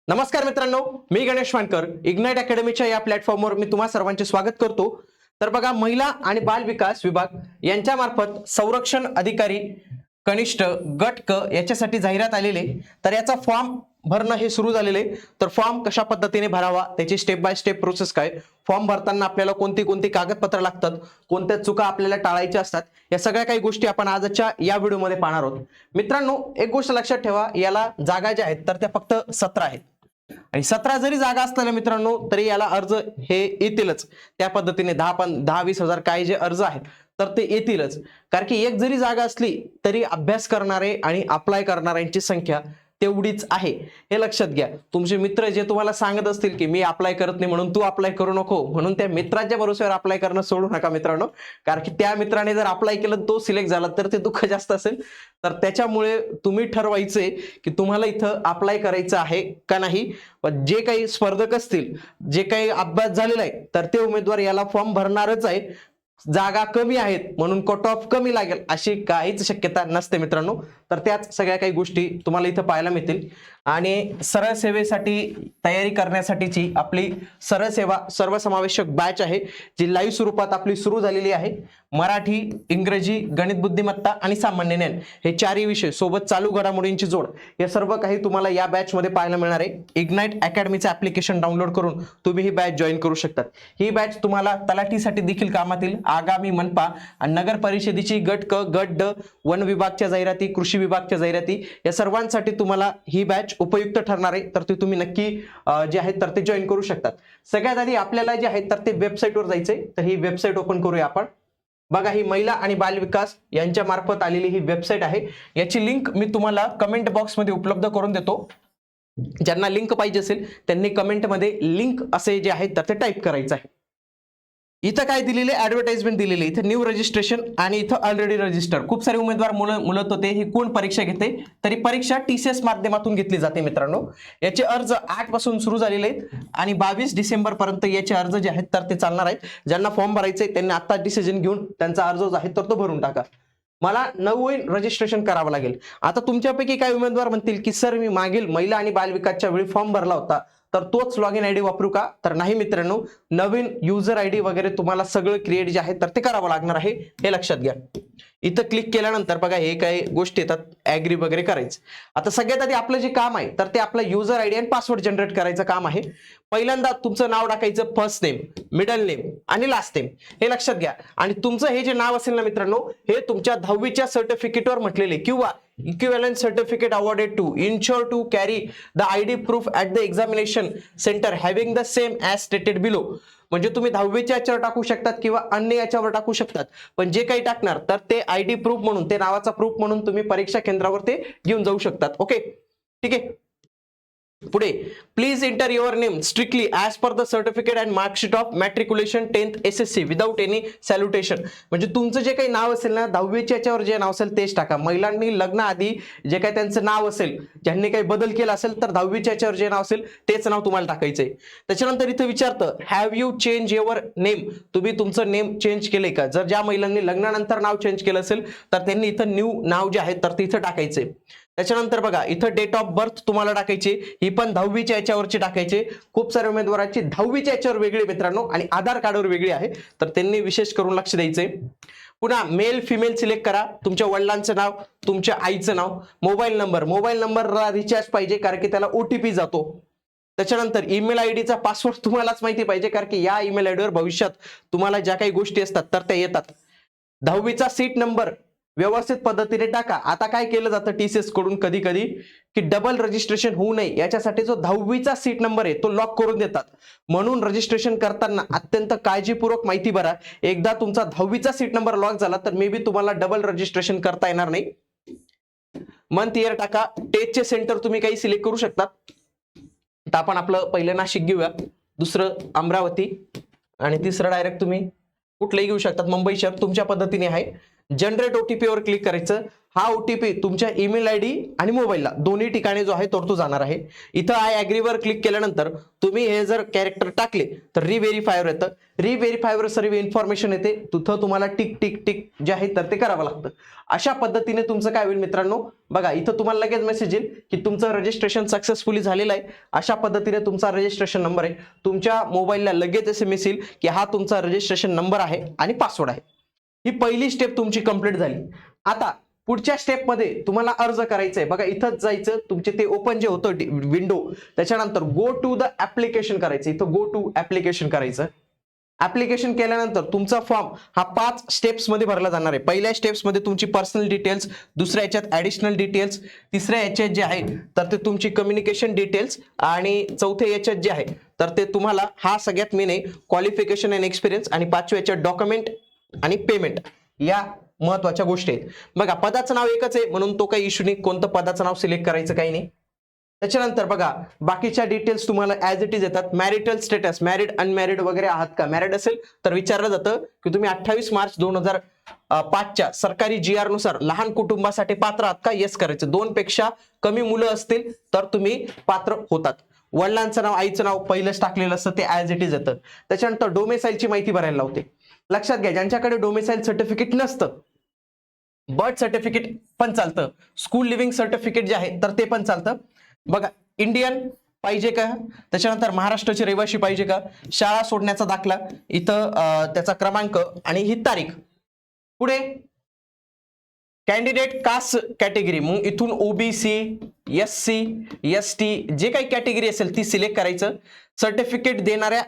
नमस्कार मित्रांनो, मी गणेश वानकर इग्नाइट अकॅडमीच्या या प्लॅटफॉर्मवर मी तुम्हा सर्वांचे स्वागत करतो। तर बघा, महिला आणि बाल विकास विभाग यांच्या मार्फत संरक्षण अधिकारी कनिष्ठ गट क याच्यासाठी जाहिरात आलेले, तर याचा फॉर्म भरणं हे सुरू झालेले। तर फॉर्म कशा पद्धतीने भरावा, त्याची स्टेप बाय स्टेप प्रोसेस काय, फॉर्म भरताना आपल्याला कोणती कोणती कागदपत्र लागतात, कोणत्या चुका आपल्याला टाळायच्या असतात, या सगळ्या काही गोष्टी आपण आजच्या या व्हिडिओमध्ये पाहणार आहोत। मित्रांनो, एक गोष्ट लक्षात ठेवा, याला जागा ज्या आहेत तर त्या फक्त 17 आहेत आणि 17 जरी जागा असताना मित्रांनो तरी याला अर्ज हे येतीलच। त्या पद्धतीने 10-20 हजार काय जे अर्ज आहेत तर ते येतीलच, कारण की एक जरी जागा असली तरी अभ्यास करणारे आणि अप्लाय करणाऱ्यांची संख्या तेवढीच आहे, हे लक्षात घ्या। तुमचे मित्र जे तुम्हाला सांगत असतील की मी अप्लाय करत नाही म्हणून तू अप्लाय करू नको, म्हणून त्या मित्राच्या भरोश्यावर अप्लाय करणं सोडू नका मित्रांनो, कारण की त्या मित्राने जर अप्लाय केलं तो सिलेक्ट झाला तर ते दुःख जास्त असेल। तर त्याच्यामुळे तुम्ही ठरवायचे की तुम्हाला इथं अप्लाय करायचं आहे का नाही। जे काही स्पर्धक असतील, जे काही अभ्यास झालेला आहे तर ते उमेदवार याला फॉर्म भरणारच आहे। जागा कमी आहेत म्हणून कट ऑफ कमी लागेल अशी काहीच शक्यता नसते मित्रांनो। तर त्याच सगळ्या काही गोष्टी तुम्हाला इथं पाहायला मिळतील आणि सरळ सेवेसाठी तयारी करण्यासाठीची आपली सरळ सेवा सर्वसमावेशक बॅच आहे, जी लाईव्ह स्वरूपात आपली सुरू झालेली आहे। मराठी, इंग्रजी, गणित बुद्धिमत्ता आणि सामान्य ज्ञान हे चारही विषय सोबत चालू घडामोडींची जोड, हे सर्व काही तुम्हाला या बॅच मध्ये पाहायला मिळणार आहे। इग्नाइट अकॅडमीचं ऍप्लिकेशन डाउनलोड करून तुम्ही ही बॅच जॉईन करू शकतात। ही बॅच तुम्हाला तलाठीसाठी देखील कामात येईल। आगामी मनपा आणि नगर परिषदेची गट क, गट ड, वन विभागच्या जाहिराती, कृषी विभागच्या जाहिराती, या सर्वांसाठी तुम्हाला ही बॅच उपयुक्त ठरणार आहे। तर ते तुम्ही नक्की जे आहेत तर ते जॉईन करू शकतात। सगळ्यात आधी आपल्याला जे आहे तर ते वेबसाईटवर जायचंय, तर ही वेबसाईट ओपन करूया आपण। बघा, ही महिला आणि बाल विकास यांच्या मार्फत आलेली ही वेबसाईट आहे। याची लिंक मी तुम्हाला कमेंट बॉक्स मध्ये उपलब्ध करून देतो। ज्यांना लिंक पाहिजे असेल त्यांनी कमेंट मध्ये लिंक असे जे आहे तर ते टाईप करायचं आहे। इथं काय दिलेले, ऍडव्हर्टाइजमेंट दिलेली, इथं न्यू रजिस्ट्रेशन आणि इथं ऑलरेडी रजिस्टर। खूप सारे उमेदवार मुलत होते, ही कोण परीक्षा घेते, तरी परीक्षा TCS माध्यमातून घेतली जाते मित्रांनो। याचे अर्ज 8 पासून सुरू झालेले आहेत आणि 22 डिसेंबर पर्यंत याचे अर्ज जे आहेत तर ते चालणार आहेत। ज्यांना फॉर्म भरायचे त्यांनी आता डिसिजन घेऊन त्यांचा अर्ज जो आहे तर तो भरून टाका। मला नवीन रजिस्ट्रेशन करावं लागेल। आता तुमच्यापैकी काही उमेदवार म्हणतील की सर, मी मागील महिला आणि बाल विकासच्या वेळी फॉर्म भरला होता तर तोच लॉग इन आयडी वापरू का? तर नाही मित्रांनो, नवीन युजर आयडी वगैरे तुम्हाला सगळं क्रिएट जे आहे तर ते करावं लागणार आहे, हे लक्षात घ्या। इथं क्लिक केल्यानंतर बघा, हे काही गोष्टी येतात, ऍग्री वगैरे करायचं। आता सगळ्यात आधी आपलं जे काम आहे तर ते आपलं युजर आयडी आणि पासवर्ड जनरेट करायचं काम आहे। पहिल्यांदा तुमचं नाव टाकायचं, फर्स्ट नेम, मिडल नेम आणि लास्ट नेम, हे लक्षात घ्या। आणि तुमचं हे जे नाव असेल ना मित्रांनो, हे तुमच्या 10वीच्या सर्टिफिकेटवर म्हटलेले किंवा equivalent certificate awarded to ensure to carry the ID proof at the examination center having the same as stated below। म्हणजे तुम्ही 10वीच्या याच्यावर टाकू शकतात किंवा अन्य याच्यावर टाकू शकतात, पण जे काही टाकणार तर ते ID प्रूफ म्हणून, ते नावाचा प्रूफ म्हणून तुम्ही परीक्षा केंद्रावर ते घेऊन जाऊ शकतात। ओके, ठीक आहे। पुढे, please enter your name strictly as per the certificate and marksheet of matriculation 10th SSC without any salutation. म्हणजे तुमचं जे काही नाव असेल ना, 10वीच्या याच्यावर जे नाव असेल तेच टाका। महिलांनी लग्नाआधी जे काही त्यांचं नाव असेल, ज्यांनी काही बदल केला असेल तर 10वीच्या याच्यावर जे नाव असेल तेच नाव तुम्हाला टाकायचंय। त्याच्यानंतर इथं विचारतं, have you change your name, तुम्ही तुमचं नेम चेंज केलंय का? जर ज्या महिलांनी लग्नानंतर नाव चेंज केलं असेल तर त्यांनी इथं न्यू नाव जे आहे तर ते इथं टाकायचंय। त्याच्यानंतर बघा, इथं डेट ऑफ बर्थ तुम्हाला टाकायची, ही पण 10वीच्या याच्यावरची टाकायची। खूप साऱ्या उमेदवारांची 10वीच्या याच्यावर वेगळी मित्रांनो आणि आधार कार्डवर वेगळी आहे, तर त्यांनी विशेष करून लक्ष द्यायचंय। पुन्हा मेल फिमेल सिलेक्ट करा, तुमच्या वडिलांचं नाव, तुमच्या आईचं नाव, मोबाईल नंबरला रिचार्ज पाहिजे कारण की त्याला OTP जातो। त्याच्यानंतर ईमेल आयडीचा पासवर्ड तुम्हालाच माहिती पाहिजे, कारण की या ईमेल आयडीवर भविष्यात तुम्हाला ज्या काही गोष्टी असतात तर त्या येतात। 10वीचा सीट नंबर व्यवस्थित पद्धतीने टाका। आता काय केलं जातं TCS कडून कधी कधी की डबल रजिस्ट्रेशन होऊ नये याच्यासाठी जो 10वीचा सीट नंबर आहे तो लॉक करून देतात, म्हणून रजिस्ट्रेशन करताना अत्यंत काळजीपूर्वक माहिती भरा। एकदा तुमचा 10वीचा सीट नंबर लॉक झाला तर मे बी तुम्हाला डबल रजिस्ट्रेशन करता येणार नाही। मंथ इयर टाका, टेस्टचे सेंटर तुम्ही काही सिलेक्ट करू शकता। आता आपण आपलं पहिलं नाशिक घेऊया, दुसरं अमरावती आणि तिसरं डायरेक्ट तुम्ही कुठलंही घेऊ शकतात, मुंबई शहर तुमच्या पद्धतीने आहे। जनरेट OTP वर क्लिक करायचं। हा OTP तुमच्या ईमेल आयडी आणि मोबाईलला दोन्ही ठिकाणी जो आहे तो जाणार आहे. इथं आय ॲग्रीवर क्लिक केल्यानंतर तुम्ही हे जर कॅरेक्टर टाकले तर रिव्हेरीफायर येतं. रिव्हेरीफायवर सर्व इन्फॉर्मेशन येते. तिथं तुम्हाला टिक टिक टिक जे आहे तर ते करावं लागतं. अशा पद्धतीने तुमचं काय होईल मित्रांनो, बघा इथं तुम्हाला लगेच मेसेज येईल की तुमचं रजिस्ट्रेशन सक्सेसफुली झालेलं आहे. अशा पद्धतीने तुमचा रजिस्ट्रेशन नंबर आहे. तुमच्या मोबाईलला लगेच SMS येईल की हा तुमचा रजिस्ट्रेशन नंबर आहे आणि पासवर्ड आहे. ही पहिली स्टेप तुमची कंप्लीट झाली. आता पुढच्या स्टेपमध्ये तुम्हाला अर्ज करायचा आहे. बघा इथंच जायचं, तुमचे ते ओपन जे होतं विंडो, त्याच्यानंतर गो टू द ऍप्लिकेशन करायचं. इथं गो टू ऍप्लिकेशन करायचं. ऍप्लिकेशन केल्यानंतर तुमचा फॉर्म हा 5 स्टेप्स मध्ये भरला जाणार आहे. पहिल्या स्टेप्स मध्ये तुमची पर्सनल डिटेल्स, दुसऱ्या याच्यात ऍडिशनल डिटेल्स, तिसऱ्या याच्यात जे आहे तर ते तुमची कम्युनिकेशन डिटेल्स आणि चौथ्या याच्यात जे आहे तर ते तुम्हाला हा सगळ्यात मेन आहे क्वालिफिकेशन अँड एक्सपिरियन्स आणि पाचव्या याच्यात डॉक्युमेंट आणि पेमेंट या महत्वाच्या गोष्टी आहेत. बघा पदाचं नाव एकच आहे म्हणून तो काही इश्यू नाही, कोणतं पदाचं नाव सिलेक्ट करायचं काही नाही. त्याच्यानंतर बघा बाकीच्या डिटेल्स तुम्हाला ऍज इट इज येतात. मॅरिटल स्टेटस, मॅरिड अनमॅरिड वगैरे आहात का? मॅरिड असेल तर विचारलं जातं की तुम्ही 28 मार्च 2005च्या सरकारी GR नुसार लहान कुटुंबासाठी पात्र आहात का? येस करायचं. 2 पेक्षा कमी मुलं असतील तर तुम्ही पात्र होतात. वडिलांचं नाव, आईचं नाव पहिलंच टाकलेलं असतं ते ऍज इट इज येतं. त्याच्यानंतर डोमेसाईलची माहिती भरायला लावते. लक्षात घ्या, ज्यांच्याकडे डोमेसाईल सर्टिफिकेट नसतं, बर्थ सर्टिफिकेट पण चालतं, स्कूल लिव्हिंग सर्टिफिकेट जे आहे तर ते पण चालतं. बघा इंडियन पाहिजे का, त्याच्यानंतर महाराष्ट्राचे रहिवासी पाहिजे का, शाळा सोडण्याचा दाखला, इथं त्याचा क्रमांक आणि ही तारीख. पुढे कॅन्डिडेट कास्ट कॅटेगरी, मग इथून OBC, SC, ST जे काही कॅटेगरी असेल ती सिलेक्ट करायचं. सर्टिफिकेट देणाऱ्या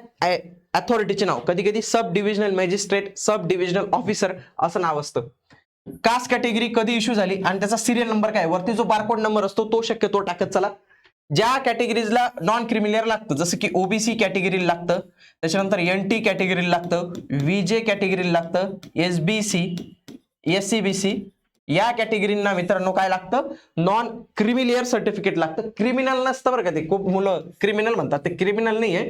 अथॉरिटीचे नाव, कधी कधी सब डिव्हिजनल मॅजिस्ट्रेट, सब डिव्हिजनल ऑफिसर असं नाव असतं. कास्ट कॅटेगरी कधी इश्यू झाली आणि त्याचा सिरियल नंबर काय, वरती जो बारकोड नंबर असतो तो शक्यतो टाकत चला. ज्या कॅटेगरीजला नॉन क्रिमिलियर लागतं, जसं की OBC कॅटेगरीला लागतं, त्याच्यानंतर NT कॅटेगरीला लागतं, VJ कॅटेगरीला लागतं, SBC, SCBC या कॅटेगरींना मित्रांनो काय लागतं, नॉन क्रिमिलियर सर्टिफिकेट लागतं. क्रिमिनल नसतं बरं का, ते खूप मुलं क्रिमिनल म्हणतात, ते क्रिमिनल नाहीये,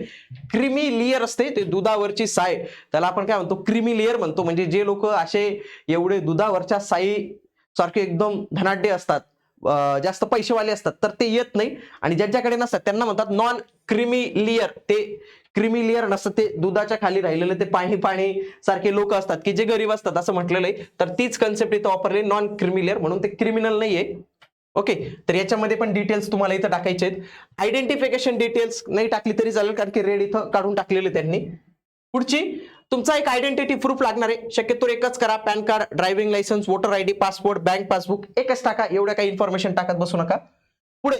क्रिमिलियर असते. ते दुधावरची साय, त्याला आपण काय म्हणतो, क्रिमिलियर म्हणतो. म्हणजे जे लोक असे एवढे दुधावरच्या साई सारखे एकदम धनाढ्य असतात, जास्त पैसेवाले असतात, तर ते येत नाही. आणि ज्यांच्याकडे नसतात त्यांना म्हणतात नॉन क्रिमिलियर. ते क्रिमिलियर नसतं, ते दुधाच्या खाली राहिलेले ते पाणी पाणी सारखे लोक असतात की जे गरीब असतात असं म्हटलेलं आहे. तर तीच कन्सेप्ट इथं वापरली, नॉन क्रिमिलियर, म्हणून ते क्रिमिनल नाहीये. ओके, तर याच्यामध्ये पण डिटेल्स तुम्हाला इथं टाकायचे आहेत. आयडेंटिफिकेशन डिटेल्स नाही टाकली तरी चालेल, कारण की रेड इथं काढून टाकलेले त्यांनी. पुढची तुमचा एक आयडेंटिटी प्रूफ लागणार आहे. शक्यतो एकच करा, pan card, driving licence, voter ID, passport, bank passbook एकच टाका. एवढ्या काही इन्फॉर्मेशन टाकत बसू नका. पुढे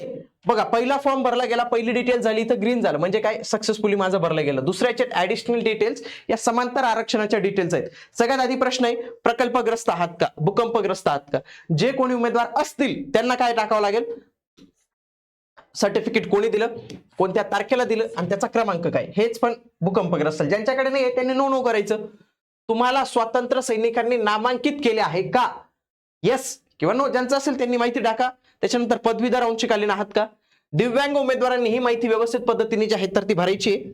बघा पहिला फॉर्म भरला गेला, पहिली डिटेल झाली, तर ग्रीन झालं म्हणजे काय, सक्सेसफुली माझं भरलं गेलं. दुसऱ्याचे ऍडिशनल डिटेल्स या समांतर आरक्षणाच्या डिटेल्स आहेत. सगळ्यात आधी प्रश्न आहे, प्रकल्पग्रस्त आहात का, भूकंपग्रस्त आहात का. जे कोणी उमेदवार असतील त्यांना काय टाकावं लागेल, सर्टिफिकेट कोणी दिलं, कोणत्या तारखेला दिलं आणि त्याचा क्रमांक काय, हेच पण भूकंपग्रस्त. ज्यांच्याकडे नाही त्यांनी नो करायचं. तुम्हाला स्वातंत्र्य सैनिकांनी नामांकित केले आहे का, येस किंवा नो. ज्यांचं असेल त्यांनी माहिती टाका. त्याच्यानंतर पदवीधर अंशकालीन आहात का. दिव्यांग उमेदवारांनी ही माहिती व्यवस्थित पद्धतीने जी आहे तर ती भरायची आहे.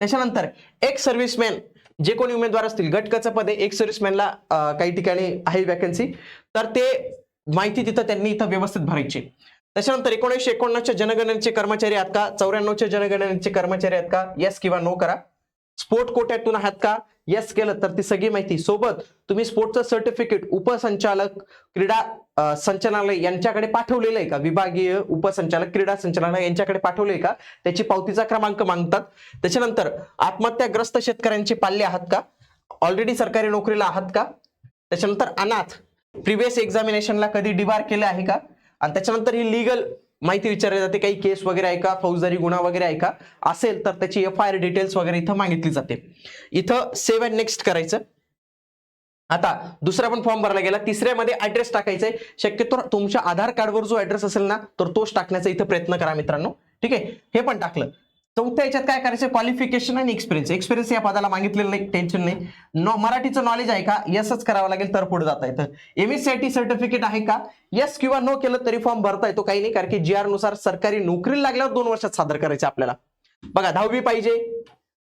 त्याच्यानंतर एक्स सर्व्हिसमॅन, जे कोणी उमेदवार असतील, गटकचं पद आहे, एक्स सर्व्हिसमॅनला काही ठिकाणी आहे वॅकन्सी, तर ते माहिती तिथं त्यांनी इथं व्यवस्थित भरायची. त्याच्यानंतर 1949च्या जनगणनेचे कर्मचारी आहात का, 94च्या जनगणनेचे कर्मचारी आहेत का, येस किंवा नो करा. स्पोर्ट कोट्यातून आहात का, येस केलं तर ती सगळी माहिती. सोबत तुम्ही स्पोर्टचं सर्टिफिकेट उपसंचालक क्रीडा संचालनालय यांच्याकडे पाठवलेलं आहे का, विभागीय उपसंचालक क्रीडा संचालनालय यांच्याकडे पाठवले का, त्याची पावतीचा क्रमांक मागतात. त्याच्यानंतर आत्महत्याग्रस्त शेतकऱ्यांचे पाल्य आहात का, ऑलरेडी सरकारी नोकरीला आहात का. त्याच्यानंतर अनाथ, प्रिव्हियस एक्झामिनेशनला कधी डिबार केलं आहे का. आणि त्याच्यानंतर ही लीगल माहिती विचारली जाते, काही केस वगैरे आहे का, फौजदारी गुन्हा वगैरे आहे का, असेल तर त्याची FIR डिटेल्स वगैरे इथं मागितली जाते. इथं सेव्ह अँड नेक्स्ट करायचं. आता दुसरा पण फॉर्म भरला गेला. तिसऱ्यामध्ये ऍड्रेस टाकायचा आहे. शक्यतो तुमच्या आधार कार्डवर जो ऍड्रेस असेल ना तर तोच टाकण्याचा इथं प्रयत्न करा मित्रांनो. ठीक आहे, हे पण टाकलं. चौथ्या याच्यात काय करायचं, क्वालिफिकेशन आणि एक्सपिरियन्स. एक्सपिरियन्स या पदाला मागितलेलं नाही, टेन्शन नाही. मराठीचं नॉलेज आहे का, येसच करावं लागेल तर पुढे जाता येतं. MSCIT सर्टिफिकेट आहे का, येस किंवा नो केलं तरी फॉर्म भरता येतो, काही नाही, कारण की GR नुसार सरकारी नोकरीला लागल्यावर 2 वर्षात सादर करायचं आपल्याला. बघा 10वी पाहिजे,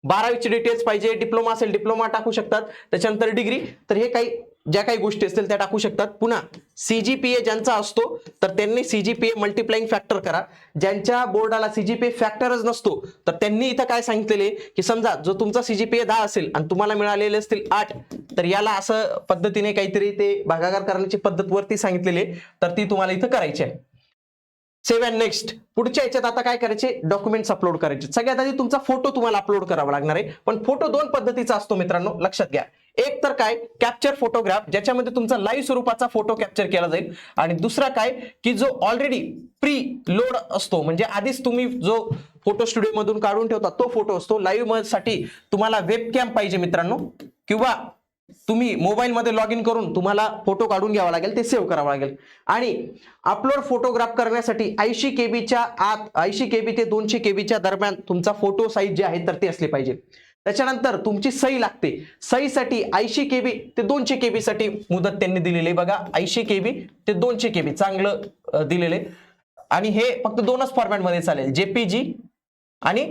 12वीची डिटेल्स पाहिजे, डिप्लोमा असेल डिप्लोमा टाकू शकतात. त्याच्यानंतर डिग्री, तर हे काही ज्या काही गोष्टी असतील त्या टाकू शकतात. पुन्हा सीजीपीए ज्यांचा असतो तर त्यांनी सीजीपीए मल्टिप्लाइंग फॅक्टर करा. ज्यांच्या बोर्डाला सीजीपीए फॅक्टरच नसतो तर त्यांनी इथं काय सांगितलेले की समजा जो तुमचा सीजीपीए 10 असेल आणि तुम्हाला मिळालेले असतील 8, तर याला असं पद्धतीने काहीतरी ते भागाकार करण्याची पद्धत वरती सांगितलेली तर ती तुम्हाला इथं करायची आहे. Save and next. पुढच्या याच्यात आता काय करायचे, डॉक्युमेंट्स अपलोड करायचे. सगळ्यात आधी तुमचा फोटो तुम्हाला अपलोड करावा लागणार आहे. पण फोटो दोन पद्धतीचा असतो मित्रांनो, लक्षात घ्या. एक तर काय कॅप्चर फोटोग्राफ, ज्याच्यामध्ये तुमचा लाईव्ह स्वरूपाचा फोटो कॅप्चर केला जाईल. आणि दुसरा काय की जो ऑलरेडी प्री लोड असतो, म्हणजे आधीच तुम्ही जो फोटो स्टुडिओ मधून काढून ठेवता तो फोटो असतो. लाईव्ह साठी तुम्हाला वेबकॅम पाहिजे मित्रांनो, किंवा तुम्ही मोबाईल मध्ये लॉग इन करून तुम्हाला फोटो काढून घ्यावा लागेल, ते सेव्ह करावा लागेल. आणि अपलोड फोटोग्राफ करण्यासाठी 80 केबीच्या आत, 80 केबी ते 200 केबीच्या दरम्यान तुमचा फोटो साईज जे आहे तर ते असली पाहिजे. त्याच्यानंतर तुमची सही लागते. सहीसाठी 80 केबी ते 200 केबी साठी मुदत त्यांनी दिलेली बघा. 80 केबी ते 200 केबी चांगलं दिलेले. आणि हे फक्त दोनच फॉर्मॅटमध्ये चालेल, जेपीजी आणि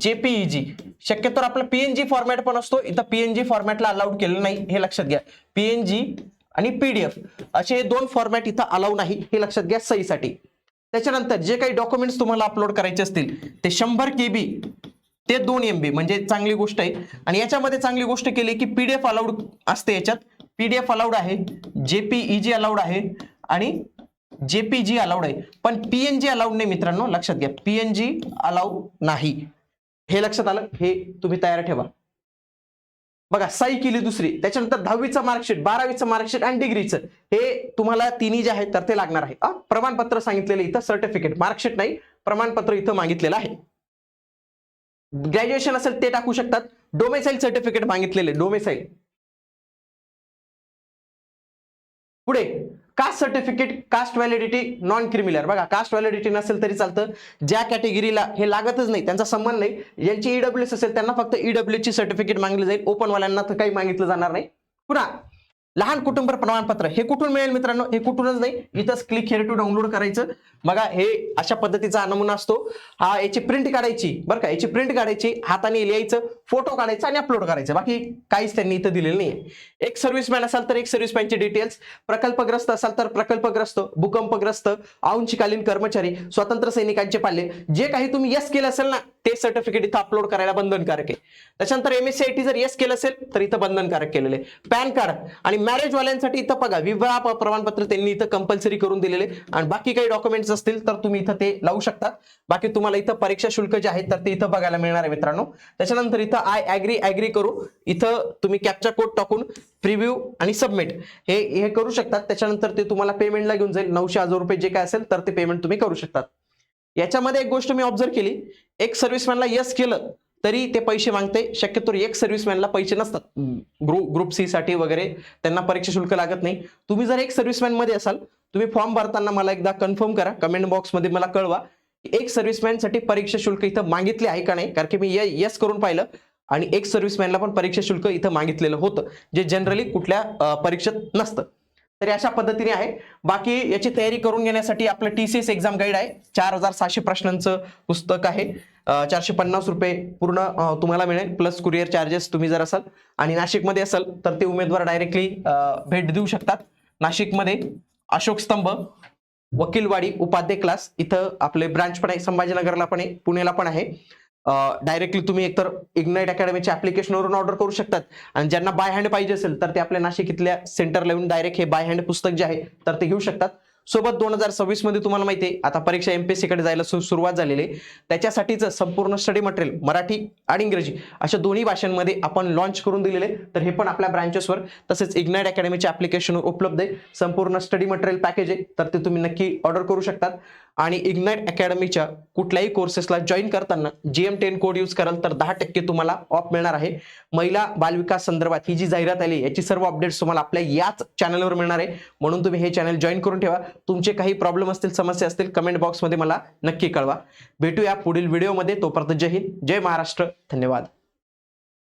जेपीईजी. शक्यतो आपला पीएनजी फॉर्मॅट पण असतो, इथं पीएनजी फॉर्मॅटला अलाउड केलेलं नाही, हे लक्षात घ्या. पीएनजी आणि पीडीएफ असे दोन फॉर्मॅट इथं अलाउ नाही, हे लक्षात घ्या सहीसाठी. त्याच्यानंतर जे काही डॉक्युमेंट्स तुम्हाला अपलोड करायचे असतील ते 100 केबी ते 2 MB, म्हणजे चांगली गोष्ट आहे. आणि याच्यामध्ये चांगली गोष्ट केली की पीडीएफ अलाउड असते, याच्यात पीडीएफ अलाउड आहे, जेपीईजी अलाउड आहे आणि जेपीजी अलाउड आहे. पण पीएनजी अलाउड नाही मित्रांनो, लक्षात घ्या. पीएनजी अलाउड नाही, हे लक्षात आलं, हे तुम्ही तयार ठेवा. बघा सही केली दुसरी. त्याच्यानंतर 10वीचं मार्कशीट, 12वीचं मार्कशीट आणि डिग्रीचं, हे तुम्हाला तिन्ही जे आहेत तर ते लागणार आहे. प्रमाणपत्र सांगितलेलं इथं, सर्टिफिकेट, मार्कशीट नाही, प्रमाणपत्र इथं मागितलेलं आहे. ग्रॅज्युएशन असेल ते टाकू शकतात. डोमेसाईल सर्टिफिकेट मागितलेले, डोमेसाईल. पुढे caste certificate, caste validity, non criminal. बघा कास्ट व्हॅलिडिटी नसेल तरी चालतं, ज्या कॅटेगरीला हे लागतच नाही त्यांचा संबंध नाही. ज्यांची ईडब्ल्यूएस असेल त्यांना फक्त ईडब्ल्यू ची सर्टिफिकेट मागितलं जाईल, ओपन वाल्यांना तर काही मागितलं जाणार नाही. पुन्हा लहान कुटुंब प्रमाणपत्र, हे कुठून मिळेल मित्रांनो, हे कुठूनच नाही, इथंच क्लिक हिअर टू डाउनलोड करायचं. बघा हे अशा पद्धतीचा नमुना असतो हा, याची प्रिंट काढायची बरं का, याची प्रिंट काढायची, हाताने लिहायचं, फोटो काढायचा आणि अपलोड करायचं. बाकी काहीच त्यांनी इथं दिलेलं नाही. एक सर्व्हिसमॅन असाल तर एक सर्व्हिसमॅनचे डिटेल्स, प्रकल्पग्रस्त असाल तर प्रकल्पग्रस्त, भूकंपग्रस्त, औंशीकालीन कर्मचारी, स्वातंत्र्य सैनिकांचे पाल्य, जे काही तुम्ही यस केलं असेल ना ते सर्टिफिकेट इथं अपलोड करायला बंधनकारक आहे. त्याच्यानंतर एमएससीआयटी जर यस केलं असेल तर इथं बंधनकारक केलेले. पॅन कार्ड आणि मॅरेज वाल्यांसाठी इथं बघा विवाह प्रमाणपत्र त्यांनी इथं कंपल्सरी करून दिलेले. आणि बाकी काही डॉक्युमेंट्स असतील तर तुम्ही इथं ते लावू शकता. बाकी तुम्हाला इथं परीक्षा शुल्क जे आहे तर ते इथं बघायला मिळणार आहे मित्रांनो. त्याच्यानंतर इथं आय ऍग्री करू, इथं तुम्ही कॅप्चा कोड टाकून प्रिव्ह्यू आणि सबमिट हे करू शकतात. त्याच्यानंतर ते तुम्हाला पेमेंटला घेऊन जाईल. 900,000 रुपये जे काय असेल तर ते पेमेंट तुम्ही करू शकतात. याच्यामध्ये एक गोष्ट मी ऑब्झर्व केली, एक सर्व्हिसमॅनला यस केलं तरी ते पैसे मागते. शक्यतो एक सर्व्हिसमॅनला पैसे नसतात, ग्रुप सी साठी वगैरे त्यांना परीक्षा शुल्क लागत नाही. तुम्ही जर एक सर्व्हिसमॅन मध्ये असाल, तुम्ही फॉर्म भरताना मला एकदा कन्फर्म करा, कमेंट बॉक्स मध्ये मला कळवा एक सर्व्हिसमॅन साठी परीक्षा शुल्क इथं मागितले आहे का नाही. कारण की मी यस करून पाहिलं आणि एक सर्व्हिसमॅनला पण परीक्षा शुल्क इथं मागितलेलं होतं, जे जनरली कुठल्या परीक्षेत नसतं. तरी अशा पद्धतीने आहे. बाकी याची तयारी करून घेण्यासाठी आपलं TCS एक्झाम गाईड आहे, 4700 प्रश्नांचं पुस्तक आहे. 450 रुपये पूर्ण तुम्हाला मिळेल, प्लस कुरिअर चार्जेस तुम्ही जर असाल. आणि नाशिकमध्ये असाल तर ते उमेदवार डायरेक्टली भेट देऊ शकतात. नाशिकमध्ये अशोक स्तंभ, वकीलवाडी, उपाध्ये क्लास, इथं आपले ब्रांच पण आहे. संभाजीनगरला पण आहे, पुण्याला पण आहे. डायरेक्टली तुम्ही एकतर इग्नाइट अकॅडमीच्या ऍप्लिकेशनवरून ऑर्डर करू शकतात. आणि ज्यांना बाय हँड पाहिजे असेल तर ते आपल्या नाशिक इथल्या सेंटरला येऊन डायरेक्ट हे बाय हँड पुस्तक जे आहे तर ते घेऊ शकतात. सोबत 2026 मध्ये तुम्हाला माहिती आहे आता परीक्षा MPSC कडे जायला सुरुवात झालेली आहे. त्याच्यासाठीच संपूर्ण स्टडी मटेरियल मराठी आणि इंग्रजी अशा दोन्ही भाषांमध्ये आपण लॉन्च करून दिलेले. तर हे पण आपल्या ब्रांचेसवर तसेच इग्नाइट अकॅडमीच्या ऍप्लिकेशनवर उपलब्ध आहे. संपूर्ण स्टडी मटेरियल पॅकेज आहे, तर ते तुम्ही नक्की ऑर्डर करू शकतात. आणि इग्नाइट अकॅडमीच्या कुठल्याही कोर्सेसला जॉईन करताना GM10 कोड यूज कराल तर 10% तुम्हाला ऑफ मिळणार आहे. महिला बालविकास संदर्भात ही जी जाहिरात आली याची सर्व अपडेट्स तुम्हाला आपल्या याच चॅनलवर मिळणार आहे. म्हणून तुम्ही हे चॅनल जॉईन करून ठेवा. तुमचे काही प्रॉब्लेम असतील, समस्या असतील, कमेंट बॉक्समध्ये मला नक्की कळवा. भेटूया पुढील व्हिडिओमध्ये. तोपर्यंत जय हिंद, जय महाराष्ट्र, धन्यवाद.